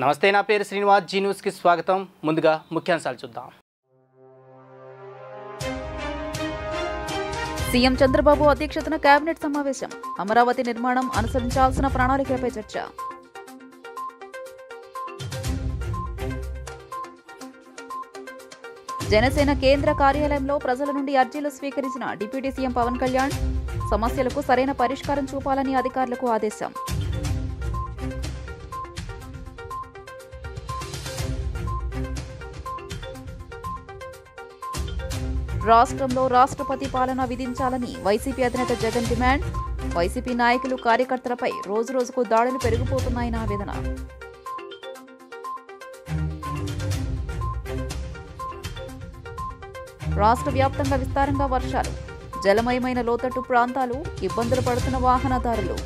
నమస్తే, నా పేరు శ్రీనివాస్. జీ న్యూస్కి స్వాగతం. ముందుగా ముఖ్యాంశాలు చూద్దాం. సీఎం చంద్రబాబు అధ్యక్షతన కేబినెట్ సమావేశం. అమరావతి నిర్మాణం అనుసరించాల్సిన ప్రణాళికలపై చర్చ. జనసేన కేంద్ర కార్యాలయంలో ప్రజల నుండి అర్జీలు స్వీకరించిన డిప్యూటీ సీఎం పవన్ కళ్యాణ్. సమస్యలకు సరైన పరిష్కారం చూపాలని అధికారులకు ఆదేశం. రాష్ట్రంలో రాష్ట్రపతి పాలన విధించాలని వైసీపీ అధినేత జగన్ డిమాండ్. వైసీపీ నాయకులు కార్యకర్తలపై రోజురోజుకు దాడులు పెరిగిపోతున్నాయని ఆవేదన. రాష్ట్ర వ్యాప్తంగా విస్తారంగా వర్షాలు. జలమయమైన లోతట్టు ప్రాంతాలు, ఇబ్బందులు పడుతున్న వాహనదారులు.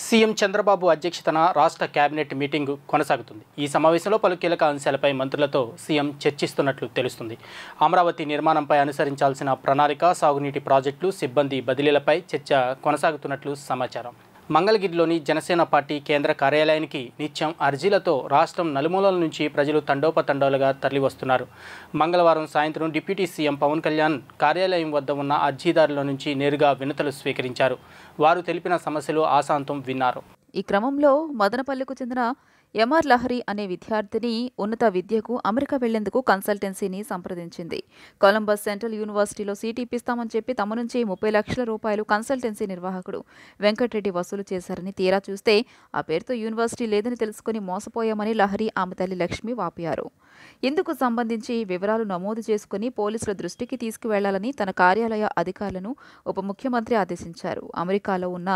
సీఎం చంద్రబాబు అధ్యక్షతన రాష్ట్ర కేబినెట్ మీటింగ్ కొనసాగుతుంది. ఈ సమావేశంలో పలు కీలక అంశాలపై మంత్రులతో సీఎం చర్చిస్తున్నట్లు తెలుస్తుంది. అమరావతి నిర్మాణంపై అనుసరించాల్సిన ప్రణాళిక, సాగునీటి ప్రాజెక్టులు, సిబ్బంది బదిలీలపై చర్చ కొనసాగుతున్నట్లు సమాచారం. మంగళగిరిలోని జనసేన పార్టీ కేంద్ర కార్యాలయానికి నిత్యం అర్జీలతో రాష్ట్రం నలుమూలల నుంచి ప్రజలు తండోపతండాలుగా తరలివస్తున్నారు. మంగళవారం సాయంత్రం డిప్యూటీ సీఎం పవన్ కళ్యాణ్ కార్యాలయం వద్ద ఉన్న అర్జీదారుల నుంచి నేరుగా వినతులు స్వీకరించారు. వారు తెలిపిన సమస్యలు ఆశాంతం విన్నారు. ఈ క్రమంలో మదనపల్లికు చెందిన ఎంఆర్ లహరి అనే విద్యార్థిని ఉన్నత విద్యకు అమెరికా వెళ్లేందుకు కన్సల్టెన్సీని సంప్రదించింది. కొలంబస్ సెంట్రల్ యూనివర్సిటీలో సీట్ ఇప్పిస్తామని చెప్పి తమ నుంచి 30 లక్షల రూపాయలు కన్సల్టెన్సీ నిర్వాహకుడు వెంకటరెడ్డి వసూలు చేశారని తీరా చూస్తే ఆ పేరుతో యూనివర్సిటీ లేదని తెలుసుకుని మోసపోయామని లహరి ఆమె తల్లి లక్ష్మి వాపోయారు. ఇందుకు సంబంధించి వివరాలు నమోదు చేసుకుని పోలీసుల దృష్టికి తీసుకువెళ్లాలని తన కార్యాలయ అధికారులను ఉప ముఖ్యమంత్రి ఆదేశించారు. అమెరికాలో ఉన్న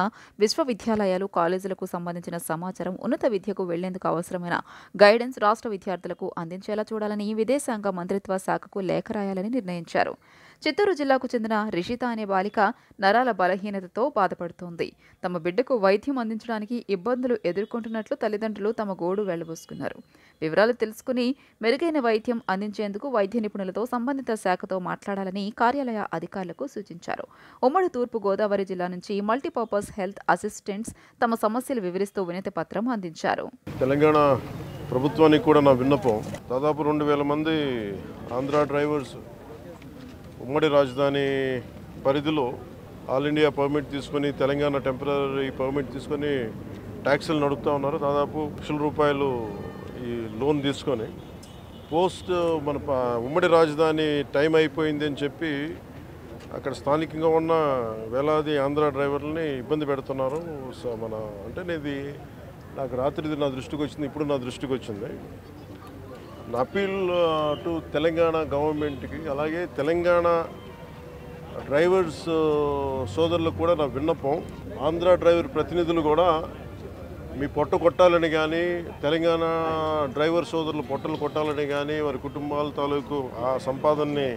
విశ్వవిద్యాలయాలు, కాలేజీలకు సంబంధించిన సమాచారం, ఉన్నత విద్యకు వెళ్లేందుకు అవసరమైన గైడెన్స్ రాష్ట్ర విద్యార్థులకు అందించేలా చూడాలని విదేశాంగ మంత్రిత్వ శాఖకు లేఖ రాయాలని నిర్ణయించారు. చిత్తూరు జిల్లాకు చెందిన రిషిత అనే బాలిక నరాల బలహీనతతో బాధపడుతోంది. తమ బిడ్డకు వైద్యం అందించడానికి ఇబ్బందులు ఎదుర్కొంటున్నట్లు తల్లిదండ్రులు తమ గోడు వెళ్లబోసుకున్నారు. వివరాలు తెలుసుకుని మెరుగైన వైద్యం అందించేందుకు వైద్య నిపుణులతో సంబంధిత శాఖతో మాట్లాడాలని కార్యాలయ అధికారులకు సూచించారు. ఉమ్మడి తూర్పు గోదావరి జిల్లా నుంచి మల్టీపర్పస్ హెల్త్ అసిస్టెంట్స్ తమ సమస్యలు వివరిస్తూ వినతి పత్రం అందించారు. తెలంగాణ ప్రభుత్వానికి కూడా నా విన్నపం, దాదాపు 2000 మంది ఆంధ్ర డ్రైవర్స్ ఉమ్మడి రాజధాని పరిధిలో ఆల్ ఇండియా పర్మిట్ తీసుకొని, తెలంగాణ టెంపరీ పర్మిట్ తీసుకొని ట్యాక్సీలు నడుపుతూ ఉన్నారు. దాదాపు ₹1,00,000 ఈ లోన్ తీసుకొని పోస్ట్ మన ఉమ్మడి రాజధాని టైం అయిపోయింది అని చెప్పి అక్కడ స్థానికంగా ఉన్న వేలాది ఆంధ్ర డ్రైవర్లని ఇబ్బంది పెడుతున్నారు. మన అంటే ఇది నాకు రాత్రి నా దృష్టికి వచ్చింది, ఇప్పుడు నా దృష్టికి వచ్చింది. నా అపీల్ టు తెలంగాణ గవర్నమెంట్కి, అలాగే తెలంగాణ డ్రైవర్స్ సోదరులకు కూడా నా విన్నపం, ఆంధ్ర డ్రైవర్ ప్రతినిధులు కూడా మీ పొట్ట కొట్టాలని కానీ, తెలంగాణ డ్రైవర్ సోదరులు పొట్టలు కొట్టాలని కానీ, వారి కుటుంబాల తాలూకు ఆ సంపాదనని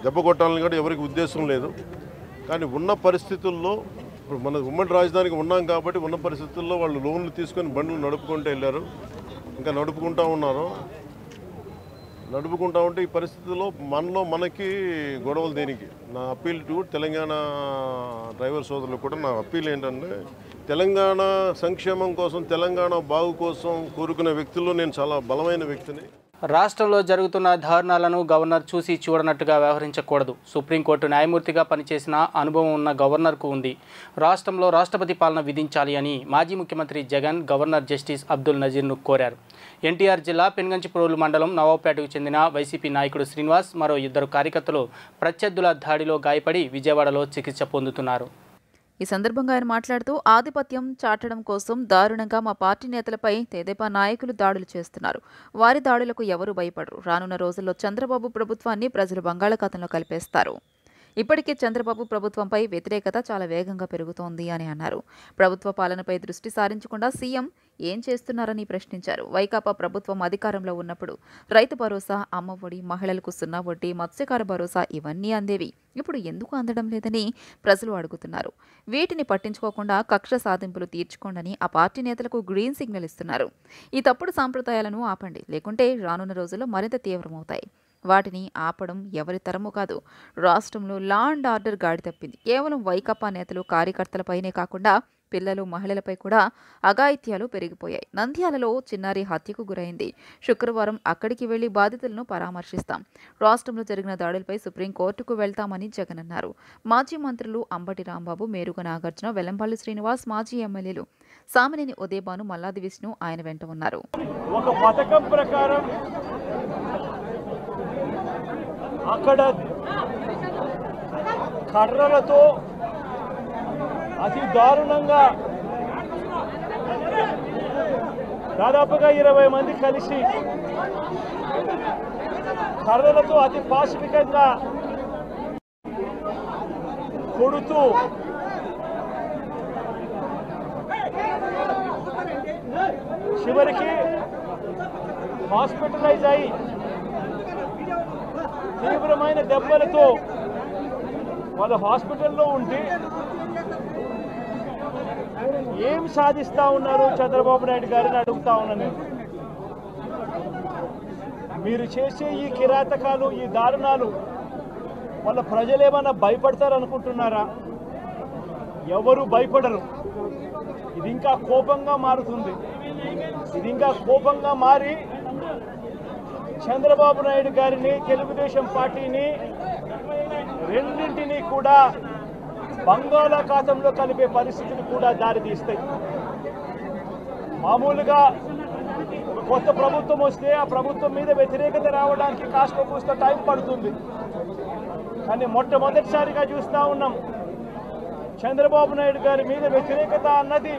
దెబ్బ కొట్టాలని కూడా ఎవరికి ఉద్దేశం లేదు. కానీ ఉన్న పరిస్థితుల్లో ఇప్పుడు మన ఉమ్మడి రాజధానికి ఉన్నాం కాబట్టి ఉన్న పరిస్థితుల్లో వాళ్ళు లోన్లు తీసుకొని బండ్లు నడుపుకుంటూ వెళ్ళారు, ఇంకా నడుపుకుంటూ ఉన్నారు. నడుపుకుంటా ఉంటే ఈ పరిస్థితుల్లో మనకి గొడవలు దేనికి? నా అప్పీల్ టు తెలంగాణ డ్రైవర్ సోదరులు కూడా నా అప్పీల్ ఏంటంటే, తెలంగాణ సంక్షేమం కోసం, తెలంగాణ బాగు కోసం కోరుకునే వ్యక్తుల్లో నేను చాలా బలమైన వ్యక్తిని. రాష్ట్రంలో జరుగుతున్న దారుణాలను గవర్నర్ చూసి చూడనట్టుగా వ్యవహరించకూడదు. సుప్రీంకోర్టు న్యాయమూర్తిగా పనిచేసిన అనుభవం ఉన్న గవర్నర్కు ఉంది. రాష్ట్రంలో రాష్ట్రపతి పాలన విధించాలి అని మాజీ ముఖ్యమంత్రి జగన్ గవర్నర్ జస్టిస్ అబ్దుల్ నజీర్ను కోరారు. ఎన్టీఆర్ జిల్లా పెనుగంచిప్రోలు మండలం నవాబ్పేటకు చెందిన వైసీపీ నాయకుడు శ్రీనివాస్, మరో 2 కార్యకర్తలు ప్రత్యర్థుల దాడిలో గాయపడి విజయవాడలో చికిత్స పొందుతున్నారు. ఈ సందర్భంగా ఆయన మాట్లాడుతూ, ఆధిపత్యం చాటడం కోసం దారుణంగా మా పార్టీ నేతలపై తెదేపా నాయకులు దాడులు చేస్తున్నారు. వారి దాడులకు ఎవరూ భయపడరు. రానున్న రోజుల్లో చంద్రబాబు ప్రభుత్వాన్ని ప్రజలు బంగాళాఖాతంలో కలిపేస్తారు. ఇప్పటికే చంద్రబాబు ప్రభుత్వంపై వ్యతిరేకత చాలా వేగంగా పెరుగుతోంది అని అన్నారు. ప్రభుత్వ పాలనపై దృష్టి సారించకుండా సీఎం ఏం చేస్తున్నారని ప్రశ్నించారు. వైకాపా ప్రభుత్వం అధికారంలో ఉన్నప్పుడు రైతు భరోసా, అమ్మఒడి, మహిళలకు 0 వడ్డీ, మత్స్యకార భరోసా ఇవన్నీ అందేవి. ఇప్పుడు ఎందుకు అందడం లేదని ప్రజలు అడుగుతున్నారు. వీటిని పట్టించుకోకుండా కక్ష సాధింపులు తీర్చుకోండని ఆ పార్టీ నేతలకు గ్రీన్ సిగ్నల్ ఇస్తున్నారు. ఈ తప్పుడు సాంప్రదాయాలను ఆపండి, లేకుంటే రానున్న రోజుల్లో మరింత తీవ్రమవుతాయి. వాటిని ఆపడం ఎవరి తరమూ కాదు. రాష్ట్రంలో లా అండ్ ఆర్డర్ గాడి తప్పింది. కేవలం వైకాపా నేతలు, కార్యకర్తలపైనే కాకుండా పిల్లలు మహిళలపై కూడా అఘాయిత్యాలు పెరిగిపోయాయి. నంద్యాలలో చిన్నారి హత్యకు గురైంది. శుక్రవారం అక్కడికి వెళ్లి బాధితులను పరామర్శిస్తాం. రాష్ట్రంలో జరిగిన దాడులపై సుప్రీంకోర్టుకు వెళ్తామని జగన్ అన్నారు. మాజీ మంత్రులు అంబటి రాంబాబు, మేరుగ నాగార్జున, వెల్లంపల్లి శ్రీనివాస్, మాజీ ఎమ్మెల్యేలు సామినేని ఉదయభాను, మల్లాది విష్ణు ఆయన వెంట ఉన్నారు. ఒక పథకం ప్రకారం అక్కడ కర్రలతో అతి దారుణంగా దాదాపుగా 20 మంది కలిసి కర్రలతో అతి పాశవికంగా కొడుతూ చివరికి హాస్పిటలైజ్ అయి తీవ్రమైన దెబ్బలతో వాళ్ళు హాస్పిటల్లో ఉంటే ఏం సాధిస్తా ఉన్నారు చంద్రబాబు నాయుడు గారిని అడుగుతా ఉన్నాను. మీరు చేసే ఈ కిరాతకాలు, ఈ దారుణాలు వాళ్ళ ప్రజలేమన్నా భయపడతారనుకుంటున్నారా? ఎవరు భయపడరు. ఇది ఇంకా కోపంగా మారుతుంది. ఇది ఇంకా కోపంగా మారి చంద్రబాబు నాయుడు గారిని, తెలుగుదేశం పార్టీని రెండింటినీ కూడా బంగాళాఖాతంలో కలిపే పరిస్థితిని కూడా దారితీస్తాయి. మామూలుగా కొత్త ప్రభుత్వం వస్తే ఆ ప్రభుత్వం మీద వ్యతిరేకత రావడానికి కాస్త కూస్త టైం పడుతుంది. కానీ మొట్టమొదటిసారిగా చూస్తూ ఉన్నాం చంద్రబాబు నాయుడు గారి మీద వ్యతిరేకత అన్నది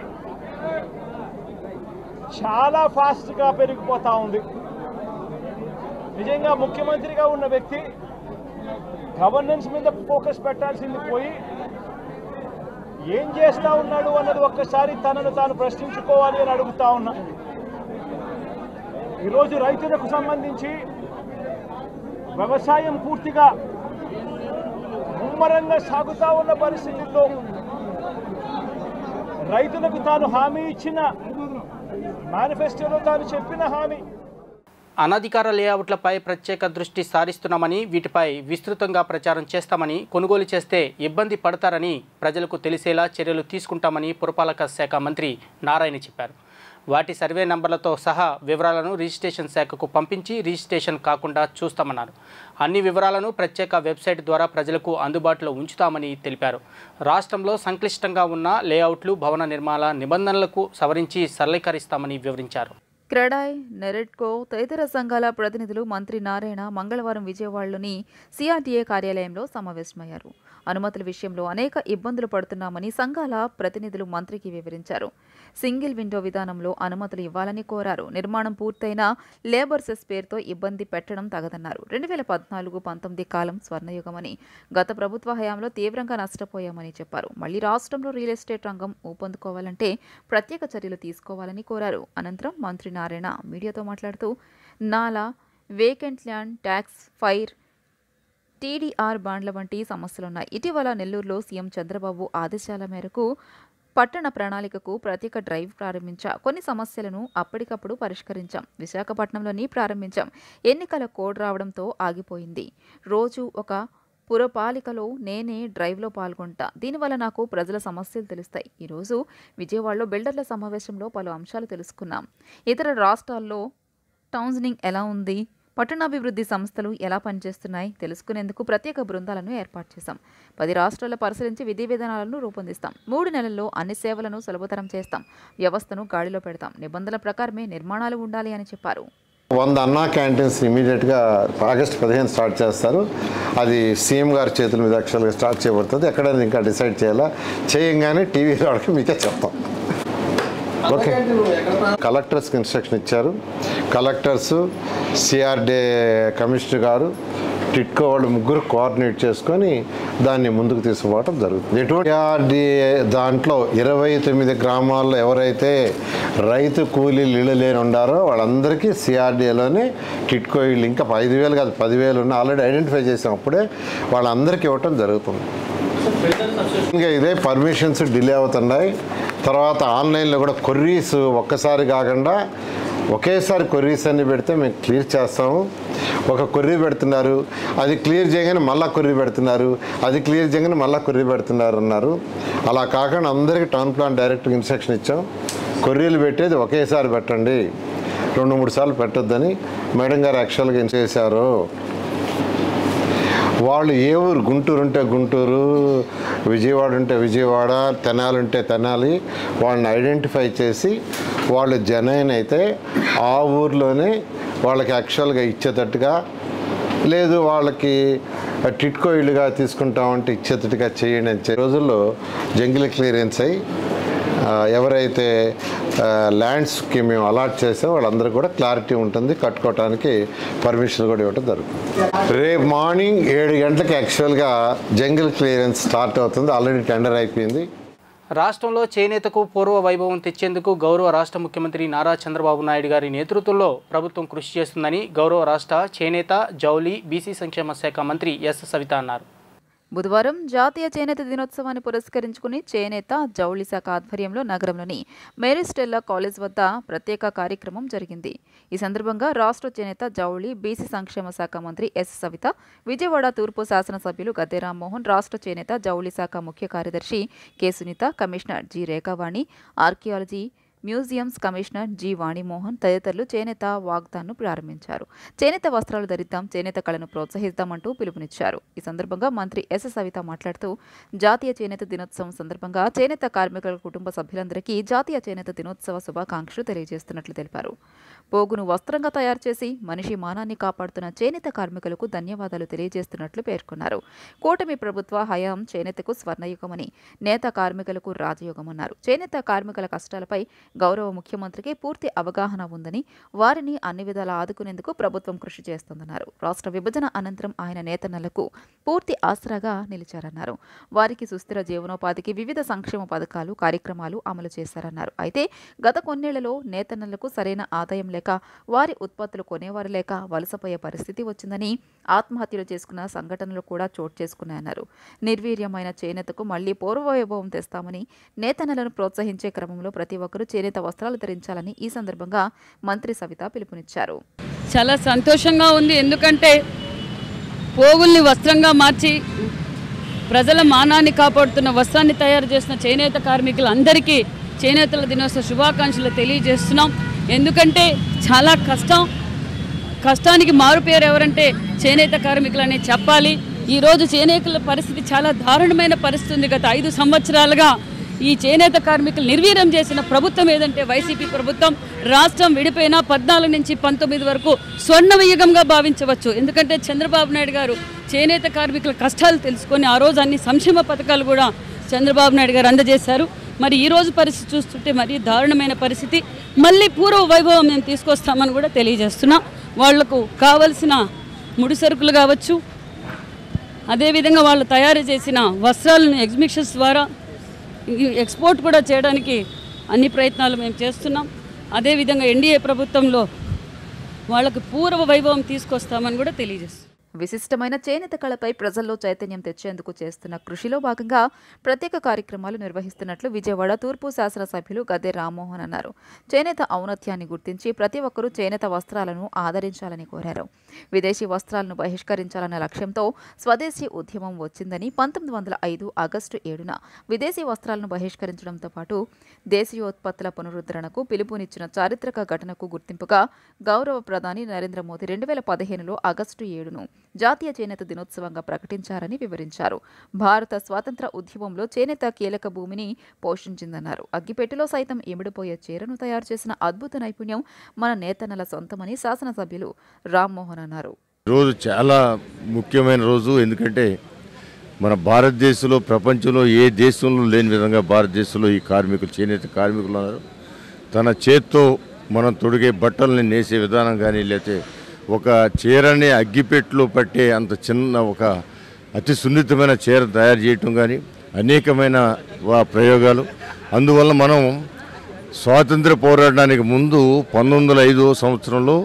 చాలా ఫాస్ట్గా పెరిగిపోతూ ఉంది. నిజంగా ముఖ్యమంత్రిగా ఉన్న వ్యక్తి గవర్నెన్స్ మీద ఫోకస్ పెట్టాల్సింది పోయి ఏం చేస్తూ ఉన్నాడు అన్నది ఒక్కసారి తనను తాను ప్రశ్నించుకోవాలి అని అడుగుతా ఉన్నా. ఈరోజు రైతులకు సంబంధించి వ్యవసాయం పూర్తిగా ముమ్మరంగా సాగుతూ ఉన్న పరిస్థితుల్లో రైతులకు తాను హామీ ఇచ్చిన మేనిఫెస్టోలో తాను చెప్పిన హామీ అనధికార లేఅవుట్లపై ప్రత్యేక దృష్టి సారిస్తున్నామని, వీటిపై విస్తృతంగా ప్రచారం చేస్తామని, కొనుగోలు చేస్తే ఇబ్బంది పడతారని ప్రజలకు తెలిసేలా చర్యలు తీసుకుంటామని పురపాలక శాఖ మంత్రి నారాయణ చెప్పారు. వాటి సర్వే నంబర్లతో సహా వివరాలను రిజిస్ట్రేషన్ శాఖకు పంపించి రిజిస్ట్రేషన్ కాకుండా చూస్తామన్నారు. అన్ని వివరాలను ప్రత్యేక వెబ్సైట్ ద్వారా ప్రజలకు అందుబాటులో ఉంచుతామని తెలిపారు. రాష్ట్రంలో సంక్లిష్టంగా ఉన్న లేఅవుట్లు, భవన నిర్మాణ నిబంధనలకు సవరించి సరళీకరిస్తామని వివరించారు. క్రెడాయ్, నెరెడ్కో తదితర సంఘాల ప్రతినిధులు మంత్రి నారాయణ మంగళవారం విజయవాడలోని సిఆర్డీఏ కార్యాలయంలో సమావేశమయ్యారు. అనుమతుల విషయంలో అనేక ఇబ్బందులు పడుతున్నామని సంఘాల ప్రతినిధులు మంత్రికి వివరించారు. సింగిల్ విండో విధానంలో అనుమతులు ఇవ్వాలని కోరారు. నిర్మాణం పూర్తయినా లేబర్ సెస్ పేరుతో ఇబ్బంది పెట్టడం తగదన్నారు. 2014-19 కాలం స్వర్ణయుగమని, గత ప్రభుత్వ హయాంలో తీవ్రంగా నష్టపోయామని చెప్పారు. మళ్లీ రాష్ట్రంలో రియల్ ఎస్టేట్ రంగం ఊపందుకోవాలంటే ప్రత్యేక చర్యలు తీసుకోవాలని కోరారు. అనంతరం మంత్రి నారాయణ మీడియాతో మాట్లాడుతూ నాలా, vacant land tax, fire, TDR బాండ్ల వంటి సమస్యలున్నాయి. ఇటీవల నెల్లూరులో సీఎం చంద్రబాబు ఆదేశాల మేరకు పట్టణ ప్రణాళికకు ప్రత్యేక డ్రైవ్ ప్రారంభించా. కొన్ని సమస్యలను అప్పటికప్పుడు పరిష్కరించాం. విశాఖపట్నంలోని ప్రారంభించాం. ఎన్నికల కోడ్ రావడంతో ఆగిపోయింది. రోజు ఒక పురపాలికలో నేనే డ్రైవ్లో పాల్గొంటా. దీనివల్ల నాకు ప్రజల సమస్యలు తెలుస్తాయి. ఈరోజు విజయవాడలో బిల్డర్ల సమావేశంలో పలు అంశాలు తెలుసుకున్నాం. ఇతర రాష్ట్రాల్లో టౌన్జింగ్ ఎలా ఉంది, పట్టణాభివృద్ధి సంస్థలు ఎలా పనిచేస్తున్నాయి తెలుసుకునేందుకు ప్రత్యేక బృందాలను ఏర్పాటు చేశాం. 10 రాష్ట్రాల్లో పరిశీలించి విధి విధానాలను రూపొందిస్తాం. 3 నెలల్లో అన్ని సేవలను సులభతరం చేస్తాం. వ్యవస్థను గాడిలో పెడతాం. నిబంధనల ప్రకారమే నిర్మాణాలు ఉండాలి అని చెప్పారు. 100 అన్నా క్యాంటీన్స్ ఇమీడియట్గా ఆగస్టు 15 స్టార్ట్ చేస్తారు. అది సీఎం గారి చేతుల మీద యాక్చువల్గా స్టార్ట్ చేయబడుతుంది. ఎక్కడైనా ఇంకా డిసైడ్ చేయాలా, చేయంగానే టీవీలో వాళ్ళకి మీకే చెప్తాం. ఓకే, కలెక్టర్స్కి ఇన్స్ట్రక్షన్ ఇచ్చారు. కలెక్టర్స్, సిఆర్డీఏ కమిషనర్ గారు, టిట్కో వాళ్ళు ముగ్గురు కోఆర్డినేట్ చేసుకొని దాన్ని ముందుకు తీసుకుపోవడం జరుగుతుంది. ఎటువంటి సిఆర్డీఏ దాంట్లో 29 గ్రామాల్లో ఎవరైతే రైతు కూలీలు ఇళ్ళు లేని ఉండారో వాళ్ళందరికీ సిఆర్డీఏలోనే టిట్కో ఇళ్ళు ఇంకా 5,000 కాదు 10,000 ఉన్న ఆల్రెడీ ఐడెంటిఫై చేసాం. అప్పుడే వాళ్ళందరికీ ఇవ్వటం జరుగుతుంది. ఇంకా ఇదే పర్మిషన్స్ డిలే అవుతున్నాయి. తర్వాత ఆన్లైన్లో కూడా కొర్రీస్ ఒక్కసారి కాకుండా ఒకేసారి కొర్రీస్ అన్ని పెడితే మేము క్లియర్ చేస్తాము. ఒక కొర్రీ పెడుతున్నారు, అది క్లియర్ చేయగానే మళ్ళీ కొర్రీ పెడుతున్నారు, అది క్లియర్ చేయగానే మళ్ళీ కొర్రీ పెడుతున్నారు అన్నారు. అలా కాకుండా అందరికీ టౌన్ ప్లాన్ డైరెక్ట్గా ఇన్స్ట్రక్షన్ ఇచ్చాం, కొర్రీలు పెట్టేది ఒకేసారి పెట్టండి, 2-3 సార్లు పెట్టొద్దని మేడం గారు యాక్చువల్గా ఏం చేశారు. వాళ్ళు ఏ ఊరు, గుంటూరు ఉంటే గుంటూరు, విజయవాడ ఉంటే విజయవాడ, తెనాలి ఉంటే తెనాలి, వాళ్ళని ఐడెంటిఫై చేసి వాళ్ళు జనైన్ అయితే ఆ ఊర్లోనే వాళ్ళకి యాక్చువల్గా ఇచ్చేటట్టుగా, లేదు వాళ్ళకి టిట్కో ఇళ్ళుగా తీసుకుంటామంటే ఇచ్చేటట్టుగా చేయండి అని రోజుల్లో జంగిల్ క్లియరెన్స్ అయ్యి ఎవరైతే ల్యాండ్స్కి మేము అలాట్ చేసామో వాళ్ళందరూ కూడా క్లారిటీ ఉంటుంది, కట్టుకోవడానికి పర్మిషన్ కూడా ఇవ్వడం జరుగుతుంది. రేపు మార్నింగ్ 7 గంటలకు యాక్చువల్గా జంగిల్ క్లియరెన్స్ స్టార్ట్ అవుతుంది, ఆల్రెడీ టెండర్ అయిపోయింది. రాష్ట్రంలో చేనేతకు పూర్వ వైభవం తెచ్చేందుకు గౌరవ రాష్ట్ర ముఖ్యమంత్రి నారా చంద్రబాబు నాయుడు గారి నేతృత్వంలో ప్రభుత్వం కృషి చేస్తుందని గౌరవ రాష్ట్ర చేనేత, జౌళి, బీసీ సంక్షేమ శాఖ మంత్రి ఎస్ సవిత అన్నారు. బుధవారం జాతీయ చేనేత దినోత్సవాన్ని పురస్కరించుకుని చేనేత, జౌళి శాఖ ఆధ్వర్యంలో నగరంలోని మేరీ స్టెల్లా కాలేజ్ వద్ద ప్రత్యేక కార్యక్రమం జరిగింది. ఈ సందర్భంగా రాష్ట్ర చేనేత, జౌళి, బీసీ సంక్షేమ శాఖ మంత్రి ఎస్ సవిత, విజయవాడ తూర్పు శాసనసభ్యులు గద్దె రామ్మోహన్, రాష్ట్ర చేనేత, జౌళి శాఖ ముఖ్య కార్యదర్శి K Sunitha, commissioner G Rekhavani, archaeology museums commissioner G Vanimohan తదితరులు చేనేత వాగ్దాన్ను ప్రారంభించారు. చేనేత వస్త్రాలు ధరిద్దాం, చేనేత కళను ప్రోత్సహిద్దామంటూ పిలుపునిచ్చారు. ఈ సందర్భంగా మంత్రి ఎస్ సవిత మాట్లాడుతూ జాతీయ చేనేత దినోత్సవం సందర్భంగా చేనేత కార్మికుల కుటుంబ సభ్యులందరికీ జాతీయ చేనేత దినోత్సవ శుభాకాంక్షలు తెలియజేస్తున్నట్లు తెలిపారు. పోగును వస్త్రంగా తయారు చేసి మనిషి మానాన్ని కాపాడుతున్న చేనేత కార్మికులకు ధన్యవాదాలు తెలియజేస్తున్నట్లు పేర్కొన్నారు. కూటమి ప్రభుత్వ హయాం చేనేతకు స్వర్ణయుగమని, నేత కార్మికులకు రాజయోగమన్నారు. చేనేత కార్మికుల కష్టాలపై గౌరవ ముఖ్యమంత్రికి పూర్తి అవగాహన ఉందని, వారిని అన్ని విధాలా ఆదుకునేందుకు ప్రభుత్వం కృషి చేస్తోందన్నారు. రాష్ట్ర విభజన అనంతరం ఆయన నేతన్నలకు పూర్తి ఆసరాగా నిలిచారన్నారు. వారికి సుస్థిర జీవనోపాధికి వివిధ సంక్షేమ పథకాలు, కార్యక్రమాలు అమలు చేశారన్నారు. అయితే గత కొన్నేళ్లలో నేతన్నలకు సరైన ఆదాయం లేక, వారి ఉత్పత్తులు కొనేవారు లేక వలసపోయే పరిస్థితి వచ్చిందని, ఆత్మహత్యలు చేసుకున్న సంఘటనలు కూడా చోటు చేసుకున్నాయన్నారు. నిర్వీర్యమైన చేనేతకు మళ్లీ పూర్వవైభవం తెస్తామని, నేతన్నలను ప్రోత్సహించే క్రమంలో ప్రతి ఒక్కరూ చేనేత వస్త్రాలు ధరించాలని ఈ సందర్భంగా మంత్రి సవిత పిలుపునిచ్చారు. చాలా సంతోషంగా ఉంది, ఎందుకంటే పోగుల్ని వస్త్రంగా మార్చి ప్రజల మానాన్ని కాపాడుతున్న వస్త్రాన్ని తయారు చేసిన చేనేత కార్మికులందరికీ చేనేతల దినోత్సవ శుభాకాంక్షలు తెలియజేస్తున్నాం. ఎందుకంటే చాలా కష్టానికి మారుపేరు ఎవరంటే చేనేత కార్మికులనే చెప్పాలి. ఈరోజు చేనేతల పరిస్థితి చాలా దారుణమైన పరిస్థితి ఉంది. గత 5 సంవత్సరాలుగా ఈ చేనేత కార్మికులు నిర్వీర్యం చేసిన ప్రభుత్వం ఏదంటే వైసీపీ ప్రభుత్వం. రాష్ట్రం విడిపోయిన 14 నుంచి 19 వరకు స్వర్ణయుగంగా భావించవచ్చు. ఎందుకంటే చంద్రబాబు నాయుడు గారు చేనేత కార్మికుల కష్టాలు తెలుసుకొని ఆ రోజు అన్ని సంక్షేమ పథకాలు కూడా చంద్రబాబు నాయుడు గారు అందజేశారు. మరి ఈ రోజు పరిస్థితి చూస్తుంటే మరీ దారుణమైన పరిస్థితి. మళ్ళీ పూర్వ వైభవం మేము తీసుకొస్తామని కూడా తెలియజేస్తున్నాం. వాళ్లకు కావలసిన ముడి సరుకులు కావచ్చు, అదేవిధంగా వాళ్ళు తయారు చేసిన వస్త్రాలను ఎగ్జిబిషన్స్ ద్వారా ఎక్స్పోర్ట్ కూడా చేయడానికి అన్ని ప్రయత్నాలు మేము చేస్తున్నాం. అదేవిధంగా ఎన్డీఏ ప్రభుత్వంలో వాళ్ళకు పూర్వ వైభవం తీసుకొస్తామని కూడా తెలియజేస్తున్నాం. విశిష్టమైన చేనేత కళపై ప్రజల్లో చైతన్యం తెచ్చేందుకు చేస్తున్న కృషిలో భాగంగా ప్రత్యేక కార్యక్రమాలు నిర్వహిస్తున్నట్లు విజయవాడ తూర్పు శాసనసభ్యులు గద్దె రామ్మోహన్ అన్నారు. చేనేత ఔన్నత్యాన్ని గుర్తించి ప్రతి ఒక్కరూ చేనేత వస్త్రాలను ఆదరించాలని కోరారు. విదేశీ వస్త్రాలను బహిష్కరించాలన్న లక్ష్యంతో స్వదేశీ ఉద్యమం వచ్చిందని, 1905 ఆగస్టు 7న విదేశీ వస్త్రాలను బహిష్కరించడంతో పాటు దేశీయోత్పత్తుల పునరుద్ధరణకు పిలుపునిచ్చిన చారిత్రక ఘటనకు గుర్తింపుగా గౌరవ ప్రధాని నరేంద్ర మోదీ 2015లో ఆగస్టు 7ను జాతీయ చేనేత దినోత్సవంగా ప్రకటించారని వివరించారు. భారత స్వాతంత్ర ఉద్యమంలో చేనేత కీలక భూమిని పోషించిందన్నారు. అగ్గిపెట్టెలో సైతం ఇమిడిపోయే చీరను తయారు చేసిన అద్భుత నైపుణ్యం మన నేతన్నల సొంతమని శాసనసభ్యులు రామ్మోహన్ అన్నారు. రోజు చాలా ముఖ్యమైన రోజు, ఎందుకంటే మన భారతదేశంలో, ప్రపంచంలో ఏ దేశంలో లేని విధంగా భారతదేశంలో ఈ కార్మికులు, చేనేత కార్మికులు ఉన్నారు. తన చేత్తో మనం తొడిగే బట్టల్ని నేసే విధానం కానీ, లేకపోతే ఒక చీరని అగ్గిపెట్టులో పట్టే అంత చిన్న ఒక అతి సున్నితమైన చీర తయారు చేయటం కానీ అనేకమైన ప్రయోగాలు. అందువల్ల మనం స్వాతంత్ర పోరాటానికి ముందు 1905 సంవత్సరంలో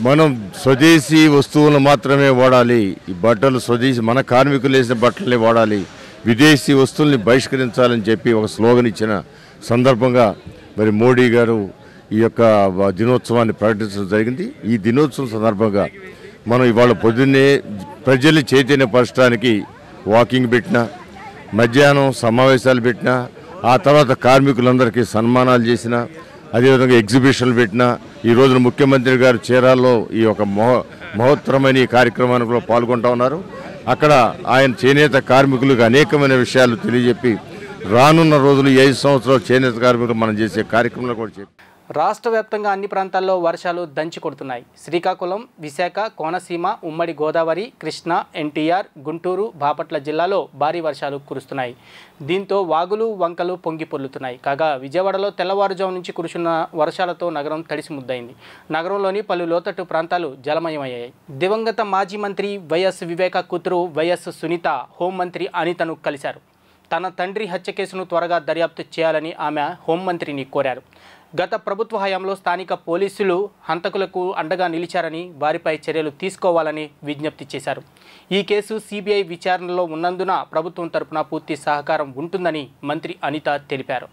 మనం స్వదేశీ వస్తువులను మాత్రమే వాడాలి, ఈ బట్టలు స్వదేశీ మన కార్మికులు వేసిన బట్టలే వాడాలి, విదేశీ వస్తువుల్ని బహిష్కరించాలని చెప్పి ఒక స్లోగన్ ఇచ్చిన సందర్భంగా మరి మోడీ గారు ఈ యొక్క దినోత్సవాన్ని ప్రకటించడం జరిగింది. ఈ దినోత్సవం సందర్భంగా మనం ఇవాళ పొద్దున్నే ప్రజల్ని చైతన్యపరచడానికి వాకింగ్ పెట్టినా, మధ్యాహ్నం సమావేశాలు పెట్టినా, ఆ తర్వాత కార్మికులందరికీ సన్మానాలు చేసినా, అదేవిధంగా ఎగ్జిబిషన్లు పెట్టినా, ఈ రోజున ముఖ్యమంత్రి గారు చీరాల్లో ఈ యొక్క మహోత్తరమైన ఈ కార్యక్రమానికి కూడా పాల్గొంటూ ఉన్నారు. అక్కడ ఆయన చేనేత కార్మికులకు అనేకమైన విషయాలు తెలియజెప్పి రానున్న రోజులు 5 సంవత్సరాలు చేనేత కార్మికులు మనం చేసే కార్యక్రమాలు కూడా చెప్పి రాష్ట్ర వ్యాప్తంగా అన్ని ప్రాంతాల్లో వర్షాలు దంచి కొడుతున్నాయి. శ్రీకాకుళం, విశాఖ, కోనసీమ, ఉమ్మడి గోదావరి, కృష్ణా, ఎన్టీఆర్, గుంటూరు, బాపట్ల జిల్లాలో భారీ వర్షాలు కురుస్తున్నాయి. దీంతో వాగులు, వంకలు పొంగి పొర్లుతున్నాయి. కాగా విజయవాడలో తెల్లవారుజాము నుంచి కురుస్తున్న వర్షాలతో నగరం తడిసి ముద్దయింది. నగరంలోని పలు లోతట్టు ప్రాంతాలు జలమయమయ్యాయి. దివంగత మాజీ మంత్రి వైఎస్ వివేక కూతురు వైఎస్ సునీత హోంమంత్రి అనితను కలిశారు. తన తండ్రి హత్య కేసును త్వరగా దర్యాప్తు చేయాలని ఆమె హోంమంత్రిని కోరారు. గత ప్రభుత్వ హయాంలో స్థానిక పోలీసులు హంతకులకు అండగా నిలిచారని, వారిపై చర్యలు తీసుకోవాలని విజ్ఞప్తి చేశారు. ఈ కేసు సిబిఐ విచారణలో ఉన్నందున ప్రభుత్వం తరపున పూర్తి సహకారం ఉంటుందని మంత్రి అనిత తెలిపారు.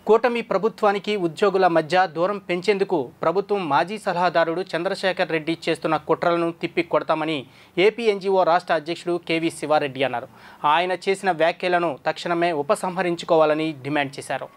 కూటమి ప్రభుత్వానికి ఉద్యోగుల మధ్య దూరం పెంచేందుకు ప్రభుత్వం మాజీ సలహాదారుడు చంద్రశేఖర్ రెడ్డి చేస్తున్న కుట్రలను తిప్పి కొడతామని ఏపీ ఎన్జీఓ రాష్ట్ర అధ్యక్షుడు కేవీ శివారెడ్డి అన్నారు. ఆయన చేసిన వ్యాఖ్యలను తక్షణమే ఉపసంహరించుకోవాలని డిమాండ్ చేశారు.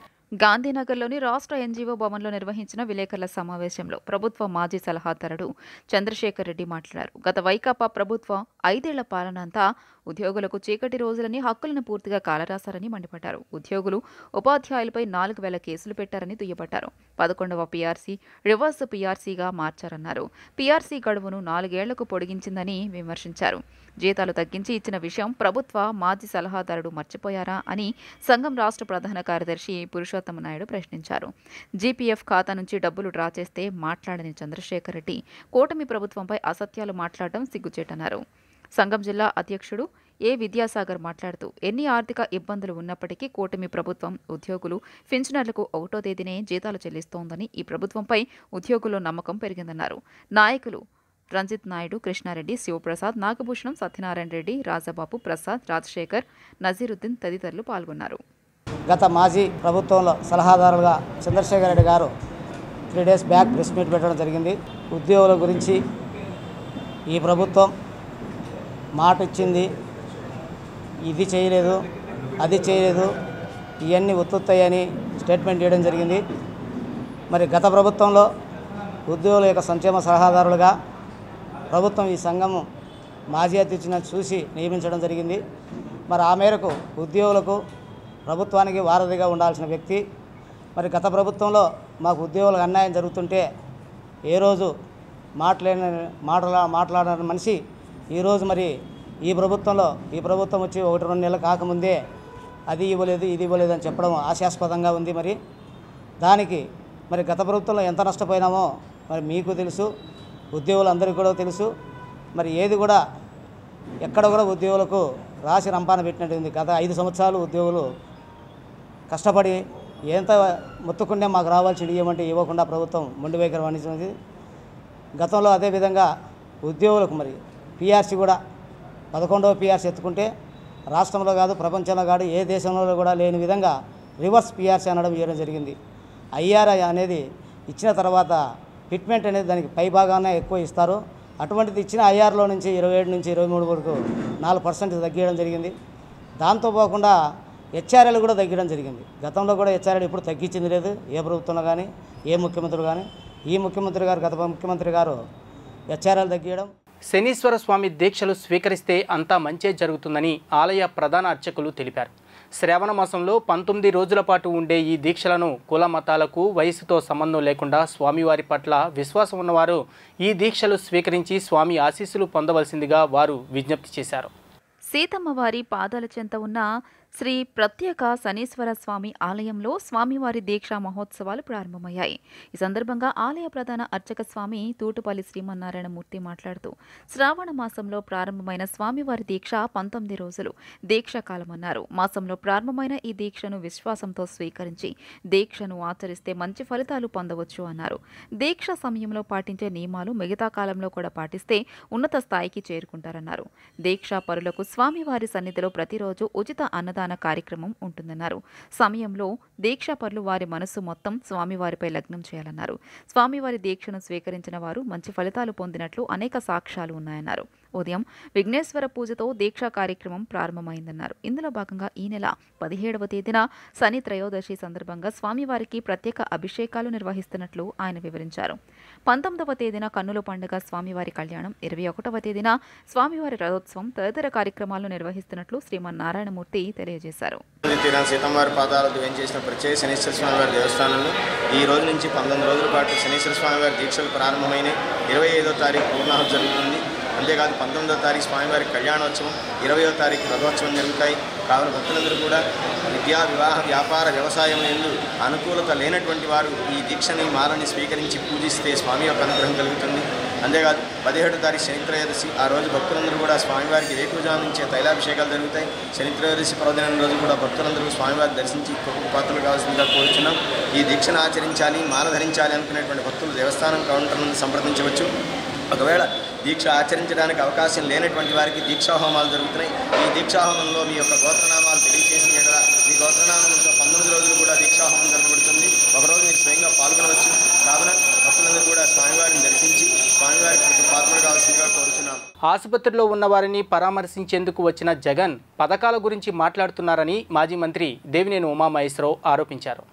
గాంధీనగర్లోని రాష్ట్ర ఎన్జీఓ భవన్లో నిర్వహించిన విలేకరుల సమావేశంలో ప్రభుత్వ మాజీ సలహాదారుడు చంద్రశేఖర్ రెడ్డి మాట్లాడారు. గత వైకాపా ప్రభుత్వ 5 ఏళ్ల పాలన అంతా ఉద్యోగులకు చీకటి రోజులని, హక్కులను పూర్తిగా కాలరాశారని మండిపడ్డారు. ఉద్యోగులు, ఉపాధ్యాయులపై 4000 కేసులు పెట్టారని దుయ్యబట్టారు. 11వ పీఆర్సీ రివర్స్ పీఆర్సీగా మార్చారన్నారు. పీఆర్సీ గడువును 4 ఏళ్లకు పొడిగించిందని విమర్శించారు. జీతాలు తగ్గించి ఇచ్చిన విషయం ప్రభుత్వ మాజీ సలహాదారుడు మర్చిపోయారా అని సంఘం రాష్ట్ర ప్రధాన కార్యదర్శి పురుషోత్తమ నాయుడు ప్రశ్నించారు. జీపీఎఫ్ ఖాతా నుంచి డబ్బులు డ్రా చేస్తే మాట్లాడని చంద్రశేఖర్ రెడ్డి కూటమి ప్రభుత్వంపై అసత్యాలు మాట్లాడడం సిగ్గుచేటన్నారు. సంఘం జిల్లా అధ్యక్షుడు ఏ విద్యాసాగర్ మాట్లాడుతూ ఎన్ని ఆర్థిక ఇబ్బందులు ఉన్నప్పటికీ కూటమి ప్రభుత్వం ఉద్యోగులు, పెన్షనర్లకు 1వ తేదీనే జీతాలు చెల్లిస్తోందని, ఈ ప్రభుత్వంపై ఉద్యోగుల్లో నమ్మకం పెరిగిందన్నారు. నాయకులు రంజిత్ నాయుడు, కృష్ణారెడ్డి, శివప్రసాద్, నాగభూషణం, సత్యనారాయణ రెడ్డి, రాజాబాబు, ప్రసాద్, రాజశేఖర్, నజీరుద్దీన్ తదితరులు పాల్గొన్నారు. గత మాజీ ప్రభుత్వంలో సలహాదారులుగా చంద్రశేఖర్ రెడ్డి గారు 3 డేస్ బ్యాక్ ప్రెస్ మీట్ పెట్టడం జరిగింది. ఉద్యోగుల గురించి ఈ ప్రభుత్వం మాట ఇచ్చింది, ఇది చేయలేదు, అది చేయలేదు, ఇవన్నీ ఒత్తుతాయని స్టేట్మెంట్ చేయడం జరిగింది. మరి గత ప్రభుత్వంలో ఉద్యోగుల యొక్క సంక్షేమ సలహాదారులుగా ప్రభుత్వం ఈ సంఘము మాజీ అధ్యక్షుని చూసి నియమించడం జరిగింది. మరి ఆ మేరకు ఉద్యోగులకు, ప్రభుత్వానికి వారధిగా ఉండాల్సిన వ్యక్తి మరి గత ప్రభుత్వంలో మాకు ఉద్యోగులకు అన్యాయం జరుగుతుంటే ఏ రోజు మాట్లాడని మనిషి ఈరోజు మరి ఈ ప్రభుత్వం వచ్చి 1-2 నెలలు కాకముందే అది ఇవ్వలేదు, ఇది ఇవ్వలేదు అని చెప్పడం హాస్యాస్పదంగా ఉంది. మరి దానికి మరి గత ప్రభుత్వంలో ఎంత నష్టపోయినామో మరి మీకు తెలుసు, ఉద్యోగులందరికీ కూడా తెలుసు. మరి ఏది కూడా ఎక్కడ కూడా ఉద్యోగులకు రాసి రంపాన పెట్టినట్టుంది. గత 5 సంవత్సరాలు ఉద్యోగులు కష్టపడి ఎంత మొత్తుకుంటే మాకు రావాల్సి ఇవ్వమంటే ఇవ్వకుండా ప్రభుత్వం మొండి వైఖరి వహించినది. గతంలో అదేవిధంగా ఉద్యోగులకు మరి పీఆర్సీ కూడా 11వ పీఆర్సీ ఎత్తుకుంటే రాష్ట్రంలో కాదు, ప్రపంచంలో కాదు, ఏ దేశంలో కూడా లేని విధంగా రివర్స్ పీఆర్సీ అనడం ఇవ్వడం జరిగింది. ఐఆర్ఐ అనేది ఇచ్చిన తర్వాత ఫిట్మెంట్ అనేది దానికి పైభాగానే ఎక్కువ ఇస్తారు. అటువంటిది ఇచ్చిన ఐఆర్లో నుంచి 27 నుంచి 23 వరకు 4% తగ్గించడం జరిగింది. దాంతో పోకుండా హెచ్ఆర్ఎల్ కూడా తగ్గడం జరిగింది. గతంలో కూడా హెచ్ఆర్ఎల్ ఇప్పుడు తగ్గించింది లేదు, ఏ ప్రభుత్వంలో కానీ, ఏ ముఖ్యమంత్రి కానీ. ఈ ముఖ్యమంత్రి గారు, గత ముఖ్యమంత్రి గారు హెచ్ఆర్ఎల్ తగ్గించడం. శనీశ్వర స్వామి దీక్షలు స్వీకరిస్తే అంతా మంచే జరుగుతుందని ఆలయ ప్రధాన అర్చకులు తెలిపారు. శ్రావణ మాసంలో 19 రోజుల పాటు ఉండే ఈ దీక్షలను కుల మతాలకు, వయసుతో సంబంధం లేకుండా స్వామివారి పట్ల విశ్వాసం ఉన్నవారు ఈ దీక్షలు స్వీకరించి స్వామి ఆశీస్సులు పొందవలసిందిగా వారు విజ్ఞప్తి చేశారు. సీతమ్మవారి పాదాల చెంత ఉన్న శ్రీ ప్రత్యేక శనీశ్వర స్వామి ఆలయంలో స్వామివారి దీక్షా మహోత్సవాలు ప్రారంభమయ్యాయి. ఈ సందర్భంగా ఆలయ ప్రధాన అర్చక స్వామి తూటుపల్లి శ్రీమన్నారాయణమూర్తి మాట్లాడుతూ శ్రావణ మాసంలో ప్రారంభమైన స్వామివారి దీక్ష 19 రోజులు దీక్షా కాలమన్నారు. మాసంలో ప్రారంభమైన ఈ దీక్షను విశ్వాసంతో స్వీకరించి దీక్షను ఆచరిస్తే మంచి ఫలితాలు పొందవచ్చు అన్నారు. దీక్ష సమయంలో పాటించే నియమాలు మిగతా కాలంలో కూడా పాటిస్తే ఉన్నత స్థాయికి చేరుకుంటారన్నారు. దీక్షా పరులకు స్వామివారి సన్నిధిలో ప్రతిరోజు ఉచిత అన్నదాన కార్యక్రమం ఉంటుందన్నారు. సమయంలో దీక్షా పరులు వారి మనస్సు మొత్తం స్వామివారిపై లగ్నం చేయాలన్నారు. స్వామివారి దీక్షను స్వీకరించిన వారు మంచి ఫలితాలు పొందినట్లు అనేక సాక్ష్యాలు ఉన్నాయన్నారు. ఉదయం విఘ్నేశ్వర పూజతో దీక్షా కార్యక్రమం ప్రారంభమైందన్నారు. ఇందులో భాగంగా ఈ నెల 17వ తేదీన శని త్రయోదశి సందర్భంగా స్వామివారికి ప్రత్యేక అభిషేకాలు నిర్వహిస్తున్నట్లు ఆయన వివరించారు. 19వ తేదీన కన్నుల పండుగ స్వామివారి కళ్యాణం, 21వ తేదీన స్వామివారి రథోత్సవం తదితర కార్యక్రమాలను నిర్వహిస్తున్నట్లు శ్రీమన్నారాయణమూర్తి తెలియజేశారు. సీతమ్మవారి పాదాలకు వేయించేసిన ప్రత్యేక శనీశ్వర స్వామివారి దేవస్థానంలో ఈ రోజు నుంచి 19 రోజుల పాటు శనీశ్వర స్వామివారి దీక్షలు ప్రారంభమైనాయి. 25వ తారీఖు పూర్ణాహుతి జరుగుతుంది. అంతేకాదు 19వ తారీఖు స్వామివారి కళ్యాణోత్సవం, 20వ తారీఖు రథోత్సవం జరుగుతాయి. కావున భక్తులందరూ కూడా విద్యా, వివాహ, వ్యాపార, వ్యవసాయం ఎందు అనుకూలత లేనటువంటి వారు ఈ దీక్షని మాలని స్వీకరించి పూజిస్తే స్వామి యొక్క అనుగ్రహం కలుగుతుంది. అంతేకాదు 17వ తారీఖు శని త్రయోదశి, ఆ రోజు భక్తులందరూ కూడా స్వామివారికి వేకువజాము నుంచే తైలాభిషేకాలు జరుగుతాయి. శని త్రయోదశి పర్వదినం రోజు కూడా భక్తులందరూ స్వామివారిని దర్శించి పాత్రలు కావాల్సిందిగా కోరుచున్నాం. ఈ దీక్షను ఆచరించాలి, మాల ధరించాలి అనుకునేటువంటి భక్తులు దేవస్థానం కౌంటర్ నుండి సంప్రదించవచ్చు. ఒకవేళ దీక్ష ఆచరించడానికి అవకాశం లేనటువంటి వారికి దీక్షా హోమాలు జరుగుతున్నాయి. ఈ దీక్షా హోమంలో మీ యొక్క గోత్రనామాలు తెలియజేసిన ఎడల మీ గోత్రనామంతో 19 రోజులు కూడా దీక్షా హోమం జరగబడుతుంది. ఒకరోజు మీరు స్వయంగా పాల్గొనవచ్చు. కావున భక్తులందరూ కూడా స్వామివారిని దర్శించి స్వామివారికి పాత్రలు కావాల్సిందిగా కోరుచున్నాం. ఆసుపత్రిలో ఉన్న వారిని పరామర్శించేందుకు వచ్చిన జగన్ పథకాల గురించి మాట్లాడుతున్నారని మాజీ మంత్రి దేవినేని ఉమామహేశ్వరరావు ఆరోపించారు.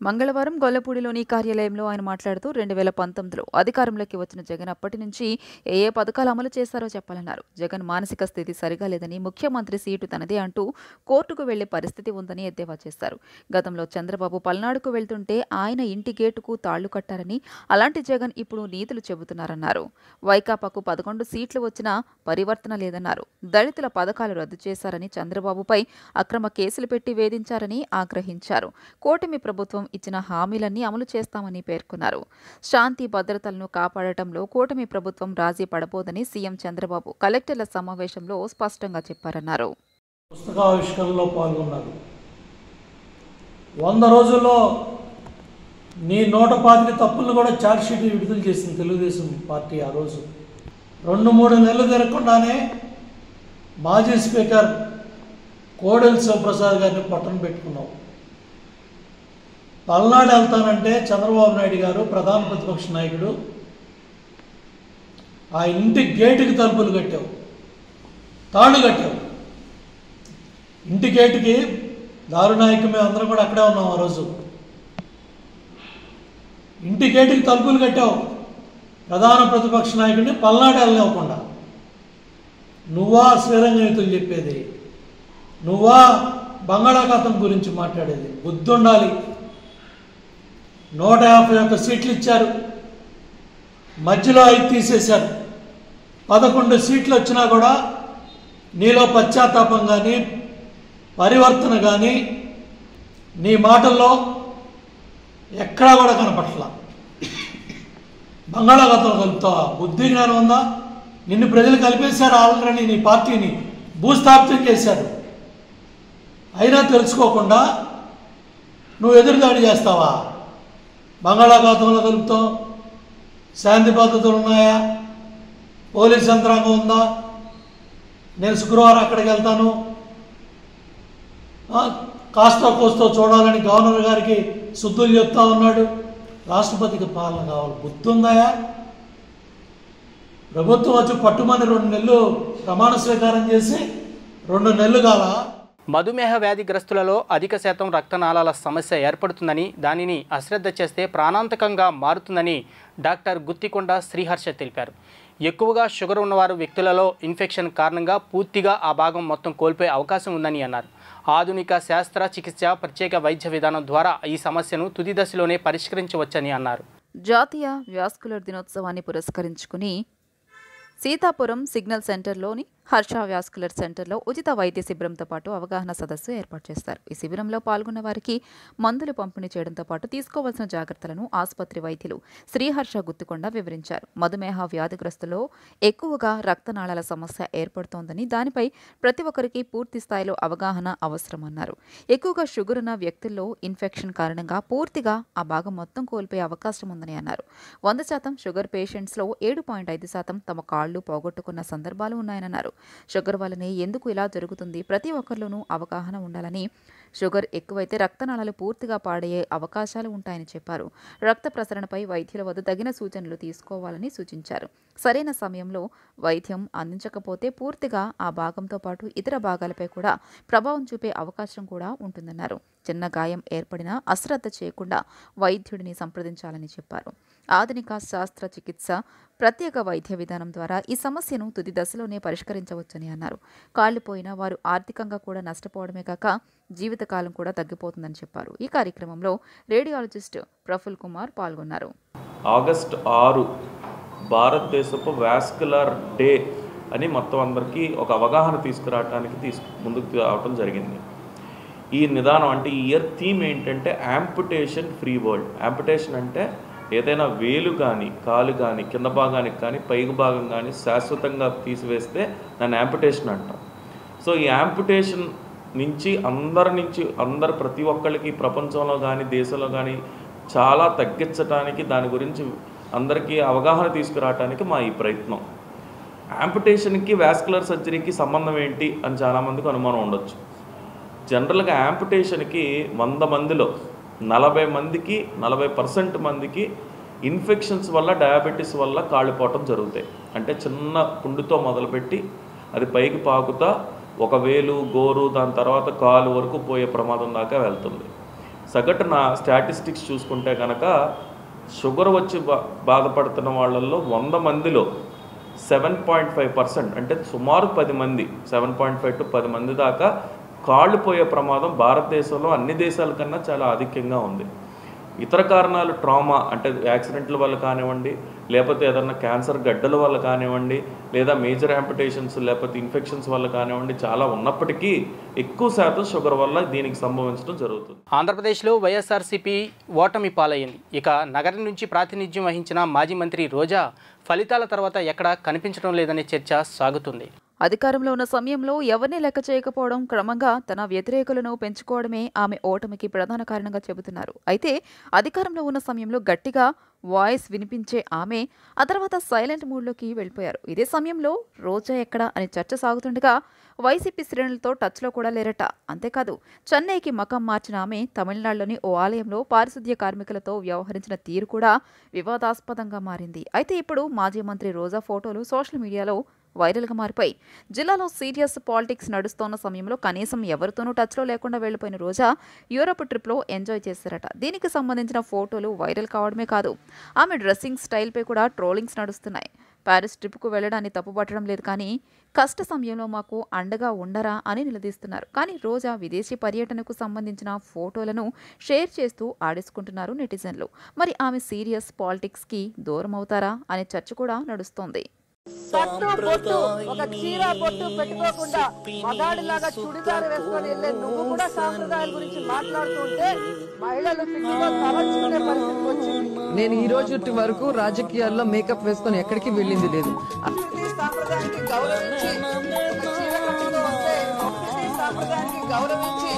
మంగళవారం గొల్లపూడిలోని కార్యాలయంలో ఆయన మాట్లాడుతూ 2019లో అధికారంలోకి వచ్చిన జగన్ అప్పటి నుంచి ఏ పథకాలు అమలు చేశారో చెప్పాలన్నారు. జగన్ మానసిక స్థితి సరిగా లేదని, ముఖ్యమంత్రి సీటు తనదే అంటూ కోర్టుకు వెళ్లే పరిస్థితి ఉందని ఎద్దేవా చేశారు. గతంలో చంద్రబాబు పల్నాడుకు వెళ్తుంటే ఆయన ఇంటి గేటుకు తాళ్లు కట్టారని, అలాంటి జగన్ ఇప్పుడు నీతులు చెబుతున్నారన్నారు. వైకాపాకు 11 సీట్లు వచ్చినా పరివర్తన లేదన్నారు. దళితుల పథకాలు రద్దు చేశారని, చంద్రబాబుపై అక్రమ కేసులు పెట్టి వేధించారని ఆగ్రహించారు. కూటమి ప్రభుత్వం ఇచ్చిన హామీలన్నీ అమలు చేస్తామని పేర్కొన్నారు. శాంతి భద్రతలను కాపాడటంలో కూటమి ప్రభుత్వం రాజీ పడబోదని సీఎం చంద్రబాబు కలెక్టర్ల సమావేశంలో స్పష్టంగా చెప్పారన్నారు. పుస్తకావిష్కరణలో పాల్గొన్నారు. 100 రోజుల్లో నీ 125 తప్పులను కూడా ఛార్జ్షీట్ విడుదల చేసింది తెలుగుదేశం పార్టీ. ఆ రోజు 2-3 నెలలు తిరగకుండానే మాజీ స్పీకర్ కోడెల శివప్రసాద్ గారిని పట్టణ పెట్టుకున్నావు. పల్నాడు వెళ్తానంటే చంద్రబాబు నాయుడు గారు ప్రధాన ప్రతిపక్ష నాయకుడు, ఆ ఇంటి గేటుకి తలుపులు కట్టావు, తాళ్ళు కట్టావు. ఇంటి గేటుకి దారునాయకు మేము అందరం కూడా అక్కడే ఉన్నాం. ఆ రోజు ఇంటి గేటుకి తలుపులు కట్టావు. ప్రధాన ప్రతిపక్ష నాయకుడిని పల్నాడు వెళ్ళనివ్వకుండా. నువ్వా శ్రీరంగనీతులు చెప్పేది, నువ్వా బంగాళాఖాతం గురించి మాట్లాడేది? బుద్ధి ఉండాలి. 151 సీట్లు ఇచ్చారు, మధ్యలో 5 తీసేశారు. 11 సీట్లు వచ్చినా కూడా నీలో పశ్చాత్తాపం కానీ పరివర్తన కానీ నీ మాటల్లో ఎక్కడా కూడా కనపట్లా. బంగాళాఖాతంలో కలుపుతావా? బుద్ధి జ్ఞానం ఉందా? నిన్ను ప్రజలు కలిపేశారు. ఆల్రెడీ నీ పార్టీని భూస్థాపితం చేశారు. అయినా తెలుసుకోకుండా నువ్వు ఎదురుదాడి చేస్తావా? బంగాళాఖాతంలో కలుపుతాం. శాంతి పద్ధతులు ఉన్నాయా? పోలీస్ యంత్రాంగం ఉందా? నేను శుక్రవారం అక్కడికి వెళ్తాను, కాస్త కోస్తో చూడాలని గవర్నర్ గారికి శుద్ధులు చెప్తా ఉన్నాడు. రాష్ట్రపతికి పాలన కావాలి. బుద్ధి ఉందాయా? ప్రభుత్వం వచ్చి పట్టుమని 2 నెలలు ప్రమాణ స్వీకారం చేసి 2 నెలలు కాల. మధుమేహ వ్యాధిగ్రస్తులలో అధిక శాతం రక్తనాళాల సమస్య ఏర్పడుతుందని, దానిని అశ్రద్ధ చేస్తే ప్రాణాంతకంగా మారుతుందని డాక్టర్ గుత్తికొండ శ్రీహర్ష తెలిపారు. ఎక్కువగా షుగర్ ఉన్నవారు వ్యక్తులలో ఇన్ఫెక్షన్ కారణంగా పూర్తిగా ఆ భాగం మొత్తం కోల్పోయే అవకాశం ఉందని అన్నారు. ఆధునిక శాస్త్ర చికిత్స ప్రత్యేక వైద్య విధానం ద్వారా ఈ సమస్యను తుది దశలోనే పరిష్కరించవచ్చని అన్నారు. జాతీయ వాస్కులర్ దినోత్సవాన్ని పురస్కరించుకుని సీతాపురం సిగ్నల్ సెంటర్లోని హర్ష వాస్కులర్ సెంటర్లో ఉచిత వైద్య శిబిరంతో పాటు అవగాహన సదస్సు ఏర్పాటు చేస్తారు. ఈ శిబిరంలో పాల్గొన్న వారికి మందులు పంపిణీ చేయడంతో పాటు తీసుకోవాల్సిన జాగ్రత్తలను ఆసుపత్రి వైద్యులు శ్రీహర్ష గుత్తికొండ వివరించారు. మధుమేహ వ్యాధిగ్రస్తుల్లో ఎక్కువగా రక్తనాళాల సమస్య ఏర్పడుతోందని, దానిపై ప్రతి ఒక్కరికి పూర్తి స్థాయిలో అవగాహన అవసరమన్నారు. ఎక్కువగా షుగర్ ఉన్న వ్యక్తుల్లో ఇన్ఫెక్షన్ కారణంగా పూర్తిగా ఆ భాగం మొత్తం కోల్పోయే అవకాశం ఉందని అన్నారు. 100% షుగర్ పేషెంట్స్లో 7.5% తమ కాళ్లు పోగొట్టుకున్న సందర్భాలు ఉన్నాయన్నారు. షుగర్ వల్లనే ఎందుకు ఇలా జరుగుతుంది, ప్రతి ఒక్కరిలోనూ అవగాహన ఉండాలని, షుగర్ ఎక్కువైతే రక్తనాళాలు పూర్తిగా పాడయ్యే అవకాశాలు ఉంటాయని చెప్పారు. రక్త ప్రసరణపై వైద్యుల వద్ద తగిన సూచనలు తీసుకోవాలని సూచించారు. సరైన సమయంలో వైద్యం అందించకపోతే పూర్తిగా ఆ భాగంతో పాటు ఇతర భాగాలపై కూడా ప్రభావం చూపే అవకాశం కూడా ఉంటుందన్నారు. చిన్న గాయం ఏర్పడినా అశ్రద్ధ చేయకుండా వైద్యుడిని సంప్రదించాలని చెప్పారు. ఆధునిక శస్త్రచికిత్స, ప్రత్యేక వైద్య విధానం ద్వారా ఈ సమస్యను తుది దశలోనే పరిష్కరించవచ్చని అన్నారు. కాళ్లు పోయినా వారు ఆర్థికంగా కూడా నష్టపోవడమే కాక జీవితకాలం కూడా తగ్గిపోతుందని చెప్పారు. ఈ కార్యక్రమంలో రేడియాలజిస్ట్ ప్రఫుల్ కుమార్ పాల్గొన్నారు. ఆగస్టు 6 భారతదేశపు వాస్కులర్ డే అని మొత్తం అందరికీ ఒక అవగాహన తీసుకురావడానికి ముందుకు రావడం జరిగింది. ఈ నిదానం అంటే ఈ ఇయర్ థీమ్ ఏంటంటే యాంపుటేషన్ ఫ్రీ వరల్డ్. యాంపుటేషన్ అంటే ఏదైనా వేలు కానీ కాలు కానీ కింద భాగానికి కానీ పైకి భాగం కానీ శాశ్వతంగా తీసివేస్తే దాన్ని యాంపుటేషన్ అంటాం. సో ఈ యాంపుటేషన్ నుంచి అందరు ప్రతి ఒక్కరికి ప్రపంచంలో కానీ దేశంలో కానీ చాలా తగ్గించడానికి, దాని గురించి అందరికీ అవగాహన తీసుకురావడానికి మా ఈ ప్రయత్నం. యాంపుటేషన్కి వాస్కులర్ సర్జరీకి సంబంధం ఏంటి అని చాలామందికి అనుమానం ఉండొచ్చు. జనరల్గా యాంపుటేషన్కి 100 మందిలో 40% మందికి ఇన్ఫెక్షన్స్ వల్ల, డయాబెటీస్ వల్ల కాళ్ళిపోవటం జరుగుతాయి. అంటే చిన్న పుండుతో మొదలుపెట్టి అది పైకి పాకుతా ఒక వేలు, గోరు, దాని తర్వాత కాలు వరకు పోయే ప్రమాదం దాకా వెళ్తుంది. సగటున స్టాటిస్టిక్స్ చూసుకుంటే కనుక షుగర్ వచ్చి బాధపడుతున్న వాళ్ళల్లో 100 మందిలో 7.5% అంటే సుమారు 10 మంది, 7.5 to 10 మంది దాకా కాళ్ళు పోయే ప్రమాదం భారతదేశంలో అన్ని దేశాల కన్నా చాలా అధికంగా ఉంది. ఇతర కారణాలు ట్రామా అంటే యాక్సిడెంట్ల వల్ల కానివ్వండి, లేకపోతే ఏదన్నా క్యాన్సర్ గడ్డల వల్ల కానివ్వండి, లేదా మేజర్ యాంపుటేషన్స్ లేకపోతే ఇన్ఫెక్షన్స్ వల్ల కానివ్వండి చాలా ఉన్నప్పటికీ ఎక్కువ శాతం షుగర్ వల్ల దీనికి సంభవించడం జరుగుతుంది. ఆంధ్రప్రదేశ్లో వైఎస్ఆర్సీపీ ఓటమి పాలయ్యింది. ఇక నగరం నుంచి ప్రాతినిధ్యం వహించిన మాజీ మంత్రి రోజా ఫలితాల తర్వాత ఎక్కడా కనిపించడం లేదనే చర్చ సాగుతుంది. అధికారంలో ఉన్న సమయంలో ఎవరిని లెక్క చేయకపోవడం, క్రమంగా తన వ్యతిరేకులను పెంచుకోవడమే ఆమె ఓటమికి ప్రధాన కారణంగా చెబుతున్నారు. అయితే అధికారంలో ఉన్న సమయంలో గట్టిగా వాయిస్ వినిపించే ఆమె ఆ తర్వాత సైలెంట్ మూడ్లోకి వెళ్ళిపోయారు. ఇదే సమయంలో రోజా ఎక్కడా అని చర్చ సాగుతుండగా వైసీపీ శ్రేణులతో టచ్లో కూడా లేరట. అంతేకాదు, చెన్నైకి మకం మార్చిన ఆమె తమిళనాడులోని ఓ ఆలయంలో పారిశుద్ధ్య కార్మికులతో వ్యవహరించిన తీరు కూడా వివాదాస్పదంగా మారింది. అయితే ఇప్పుడు మాజీ మంత్రి రోజా ఫోటోలు సోషల్ మీడియాలో వైరల్గా మారిపోయి జిల్లాలో సీరియస్ పాలిటిక్స్ నడుస్తోన్న సమయంలో కనీసం ఎవరితోనూ టచ్లో లేకుండా వెళ్లిపోయిన రోజా యూరోప్ ట్రిప్లో ఎంజాయ్ చేశారట. దీనికి సంబంధించిన ఫోటోలు వైరల్ కావడమే కాదు, ఆమె డ్రెస్సింగ్ స్టైల్పై కూడా ట్రోలింగ్స్ నడుస్తున్నాయి. ప్యారిస్ ట్రిప్కు వెళ్లడాన్ని తప్పుపట్టడం లేదు, కానీ కష్ట సమయంలో మాకు అండగా ఉండరా అని నిలదీస్తున్నారు. కానీ రోజా విదేశీ పర్యటనకు సంబంధించిన ఫోటోలను షేర్ చేస్తూ ఆడేసుకుంటున్నారు నెటిజన్లు. మరి ఆమె సీరియస్ పాలిటిక్స్కి దూరం అవుతారా అనే చర్చ కూడా నడుస్తోంది. కట్టు బొట్టు ఒక చీర బొట్టు పెట్టుకోకుండా మగాడిలాగా చుడిదారు వేసుకొని వెళ్ళే నువ్వు కూడా సాంప్రదాయాల గురించి మాట్లాడుతుంటే మహిళలు సిగ్గులో తలచుకునే పరిస్థితి వచ్చింది. నేను ఈ రోజు వరకు రాజకీయాల్లో మేకప్ వేసుకొని ఎక్కడికి వెళ్ళింది లేదు. సాంప్రదాయానికి గౌరవించి ఒక చీర కట్టుతో వస్తే, సాంప్రదాయానికి గౌరవించి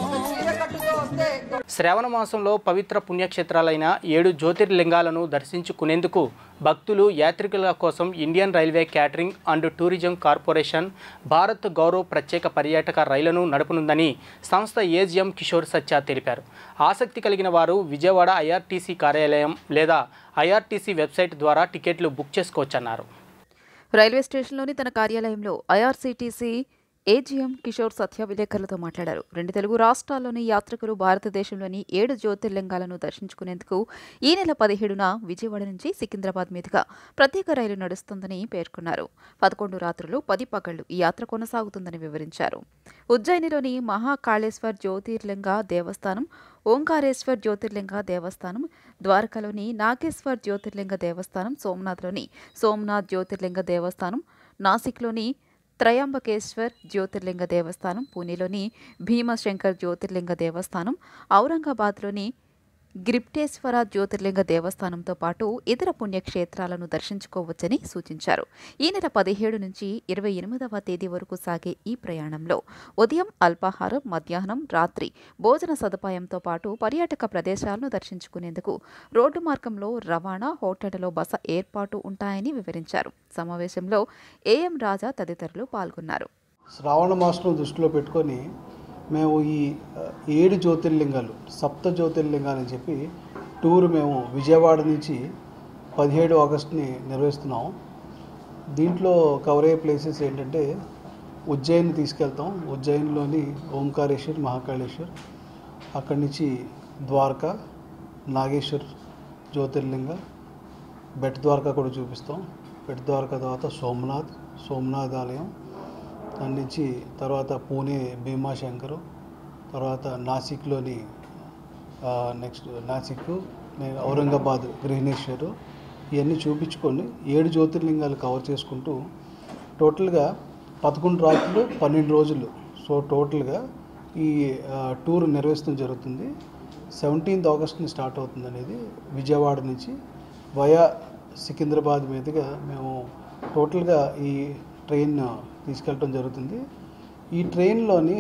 ఒక చీర కట్టుతో వస్తే. శ్రావణ మాసంలో పవిత్ర పుణ్యక్షేత్రాలైన 7 జ్యోతిర్లింగాలను దర్శించుకునేందుకు భక్తులు, యాత్రికుల కోసం Indian railway catering and tourism corporation Bharat Gaurav ప్రత్యేక పర్యాటక రైళ్లను నడపనుందని సంస్థ ఏజిఎం కిషోర్ సత్య తెలిపారు. ఆసక్తి కలిగిన వారు విజయవాడ ఐఆర్టీసీ కార్యాలయం లేదా ఐఆర్టీసీ వెబ్సైట్ ద్వారా టికెట్లు బుక్ చేసుకోవచ్చన్నారు. రైల్వే స్టేషన్లోని తన కార్యాలయంలో ఐఆర్సీటీసీ ఏజిఎం కిషోర్ సత్య విలేకరులతో మాట్లాడారు. 2 తెలుగు రాష్ట్రాల్లోని యాత్రికులు భారతదేశంలోని 7 జ్యోతిర్లింగాలను దర్శించుకునేందుకు ఈ నెల 17న విజయవాడ నుంచి సికింద్రాబాద్ మీదుగా ప్రత్యేక రైలు నడుస్తుందని పేర్కొన్నారు. 11 రాత్రులు 10 పగళ్లు ఈ యాత్ర కొనసాగుతుందని వివరించారు. ఉజ్జయినిలోని మహాకాళేశ్వర్ జ్యోతిర్లింగ దేవస్థానం, ఓంకారేశ్వర్ జ్యోతిర్లింగ దేవస్థానం, ద్వారకలోని నాగేశ్వర్ జ్యోతిర్లింగ దేవస్థానం, సోమనాథ్లోని సోమనాథ్ జ్యోతిర్లింగ దేవస్థానం, నాసిక్లోని త్రయంబకేశ్వర్ జ్యోతిర్లింగ దేవస్థానం, పూణేలోని భీమశంకర్ జ్యోతిర్లింగ దేవస్థానం, ఔరంగాబాద్లోని గ్రిప్టేశ్వర జ్యోతిర్లింగ దేవస్థానంతో పాటు ఇతర పుణ్యక్షేత్రాలను దర్శించుకోవచ్చని సూచించారు. ఈ నెల 17 నుంచి 28వ తేదీ వరకు సాగే ఈ ప్రయాణంలో ఉదయం అల్పాహారం, మధ్యాహ్నం, రాత్రి భోజన సదుపాయంతో పాటు పర్యాటక ప్రదేశాలను దర్శించుకునేందుకు రోడ్డు మార్గంలో రవాణా, హోటళ్లలో బస ఏర్పాటు ఉంటాయని వివరించారు. సమావేశంలో ఏఎం రాజా తదితరులు పాల్గొన్నారు. శ్రావణ మాసం దృష్టిలో పెట్టుకొని మేము ఈ 7 జ్యోతిర్లింగాలు, సప్త జ్యోతిర్లింగాలు అని చెప్పి టూర్ మేము విజయవాడ నుంచి 17 ఆగస్టుని నిర్వహిస్తున్నాం. దీంట్లో కవర్ అయ్యే ప్లేసెస్ ఏంటంటే ఉజ్జయిని తీసుకెళ్తాం. ఉజ్జయినిలోని ఓంకారేశ్వర్, మహాకాళేశ్వర్, అక్కడి నుంచి ద్వారకా, నాగేశ్వర్ జ్యోతిర్లింగ, బెట్ ద్వారకా కూడా చూపిస్తాం. బెట్ ద్వారకా తర్వాత సోమనాథ్ ఆలయం, దాని నుంచి తర్వాత పూణే భీమాశంకరు, తర్వాత నాసిక్లోని నెక్స్ట్ నాసిక్, ఔరంగాబాద్ గృహణేశ్వరు, ఇవన్నీ చూపించుకొని 7 జ్యోతిర్లింగాలు కవర్ చేసుకుంటూ టోటల్గా 11 రాత్రులు 12 రోజులు. సో టోటల్గా ఈ టూర్ నిర్వహించడం జరుగుతుంది. 17th ఆగస్ట్ని స్టార్ట్ అవుతుంది అనేది విజయవాడ నుంచి వయా సికింద్రాబాద్ మీదుగా మేము టోటల్గా ఈ ట్రైన్ తీసుకెళ్ళటం జరుగుతుంది. ఈ ట్రైన్లోని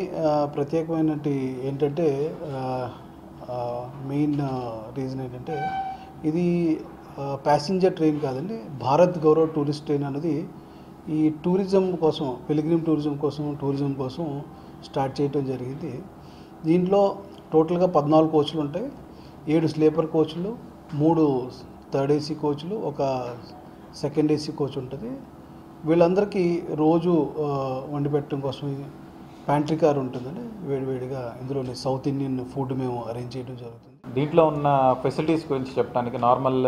ప్రత్యేకమైనటి ఏంటంటే మెయిన్ రీజన్ ఏంటంటే ఇది ప్యాసింజర్ ట్రైన్ కాదండి, భారత్ గౌరవ్ టూరిస్ట్ ట్రైన్ అనేది ఈ టూరిజం కోసం, పిల్గ్రిమ్ టూరిజం కోసం స్టార్ట్ చేయడం జరిగింది. దీంట్లో టోటల్గా 14 కోచ్లు ఉంటాయి. 7 స్లీపర్ కోచ్లు, 3 థర్డ్ ఏసీ కోచ్లు, ఒక సెకండ్ ఏసీ కోచ్ ఉంటుంది. వీళ్ళందరికీ రోజు వండి పెట్టడం కోసం ప్యాంట్రీ కార్ ఉంటుందండి. వేడివేడిగా ఇందులోని సౌత్ ఇండియన్ ఫుడ్ మేము అరేంజ్ చేయడం జరుగుతుంది. దీంట్లో ఉన్న ఫెసిలిటీస్ గురించి చెప్పడానికి నార్మల్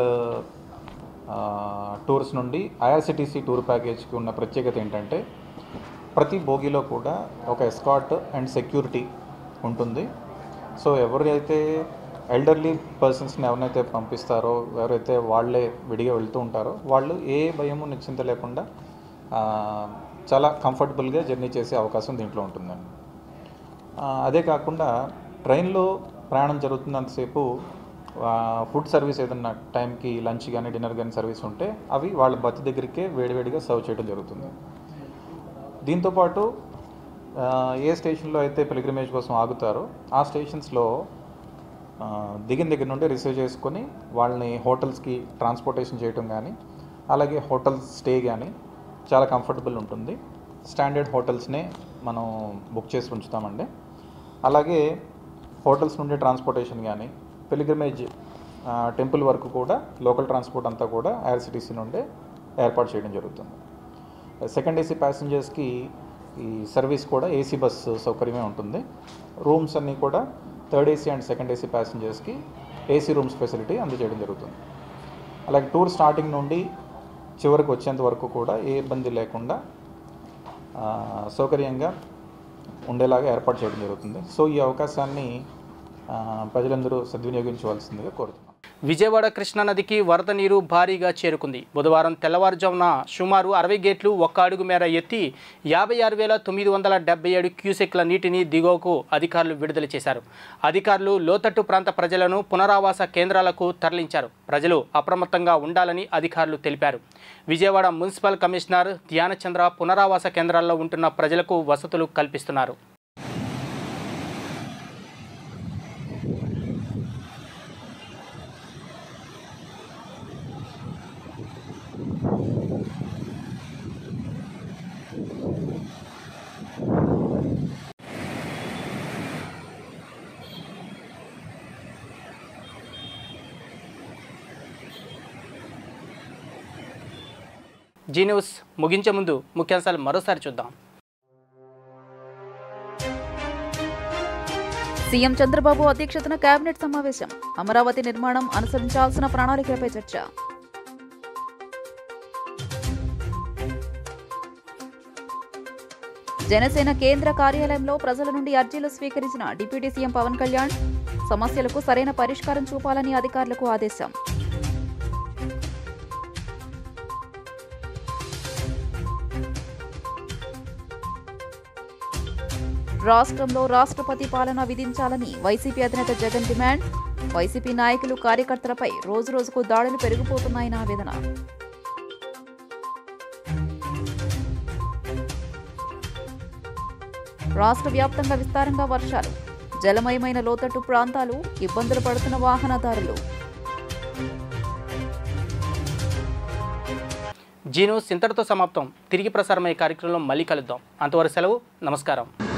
టూర్స్ నుండి ఐఆర్సిటీసీ టూర్ ప్యాకేజ్కి ఉన్న ప్రత్యేకత ఏంటంటే ప్రతి బోగిలో కూడా ఒక ఎస్కార్ట్ అండ్ సెక్యూరిటీ ఉంటుంది. సో ఎవరైతే ఎల్డర్లీ పర్సన్స్ని ఎవరైతే పంపిస్తారో, ఎవరైతే వాళ్ళే విడిగా వెళ్తూ ఉంటారో వాళ్ళు ఏ భయము నిశ్చింత లేకుండా చాలా కంఫర్టబుల్గా జర్నీ చేసే అవకాశం దీంట్లో ఉంటుందండి. అదే కాకుండా ట్రైన్లో ప్రయాణం జరుగుతున్నంతసేపు ఫుడ్ సర్వీస్ ఏదన్నా టైంకి లంచ్ కానీ డిన్నర్ కానీ సర్వీస్ ఉంటే అవి వాళ్ళ బర్త్ దగ్గరికే వేడివేడిగా సర్వ్ చేయడం జరుగుతుంది. దీంతోపాటు ఏ స్టేషన్లో అయితే పిల్గ్రిమేజ్ కోసం ఆగుతారో ఆ స్టేషన్స్లో దిగిన దగ్గర నుండి రిసీవ్ చేసుకొని వాళ్ళని హోటల్స్కి ట్రాన్స్పోర్టేషన్ చేయడం కానీ, అలాగే హోటల్ స్టే కానీ చాలా కంఫర్టబుల్ ఉంటుంది. స్టాండర్డ్ హోటల్స్నే మనం బుక్ చేసి ఉంచుతామండి. అలాగే హోటల్స్ నుండి ట్రాన్స్పోర్టేషన్ కానీ, పిల్గ్రిమేజ్ టెంపుల్ వరకు కూడా లోకల్ ట్రాన్స్పోర్ట్ అంతా కూడా ఐఆర్సిటీసీ నుండే ఏర్పాటు చేయడం జరుగుతుంది. సెకండ్ ఏసీ ప్యాసింజర్స్కి ఈ సర్వీస్ కూడా ఏసీ బస్సు సౌకర్యమే ఉంటుంది. రూమ్స్ అన్నీ కూడా third AC and second AC ప్యాసింజర్స్కి ఏసీ రూమ్స్ ఫెసిలిటీ అందజేయడం జరుగుతుంది. అలాగే టూర్ స్టార్టింగ్ నుండి చివరికి వచ్చేంత వరకు కూడా ఏ ఇబ్బంది లేకుండా సౌకర్యంగా ఉండేలాగా ఏర్పాటు చేయడం జరుగుతుంది. సో ఈ అవకాశాన్ని ప్రజలందరూ సద్వినియోగించవలసిందిగా కోరుతున్నాం. విజయవాడ కృష్ణానదికి వరద నీరు భారీగా చేరుకుంది. బుధవారం తెల్లవారుజామున సుమారు 60 గేట్లు 1 అడుగు మేర ఎత్తి 56,977 క్యూసెక్ల నీటిని దిగువకు అధికారులు విడుదల చేశారు. అధికారులు లోతట్టు ప్రాంత ప్రజలను పునరావాస కేంద్రాలకు తరలించారు. ప్రజలు అప్రమత్తంగా ఉండాలని అధికారులు తెలిపారు. విజయవాడ మున్సిపల్ కమిషనర్ ధ్యానచంద్ర పునరావాస కేంద్రాల్లో ఉంటున్న ప్రజలకు వసతులు కల్పిస్తున్నారు. జీ న్యూస్ ముగించే ముందు ముఖ్యాంశాలు మరోసారి చూద్దాం. సీఎం చంద్రబాబు అధ్యక్షతన కేబినెట్ సమావేశం. అమరావతి నిర్మాణం అనుసరించాల్సిన ప్రణాళికలపై చర్చ. జనసేన కేంద్ర కార్యాలయంలో ప్రజల నుండి అర్జీలు స్వీకరించిన డిప్యూటీ సీఎం పవన్ కళ్యాణ్. సమస్యలకు సరైన పరిష్కారం చూపాలని అధికారులకు ఆదేశం. రాష్ట్రంలో రాష్ట్రపతి పాలన విధించాలని వైసీపీ అధినేత జగన్ డిమాండ్. వైసీపీ నాయకులు కార్యకర్తలపై రోజురోజుకు దాడులు పెరిగిపోతున్నాయని ఆవేదన. రాష్ట్ర వ్యాప్తంగా విస్తారంగా వర్షాలు. జలమయమైన లోతట్టు ప్రాంతాలు, ఇబ్బందులు పడుతున్న వాహనదారులు. జీ న్యూస్ ఇంతటితో సమాప్తం. తిరిగి ప్రసారమయ్యే కార్యక్రమంలో మళ్ళీ కలుద్దాం. అంతవరకు సెలవు. నమస్కారం.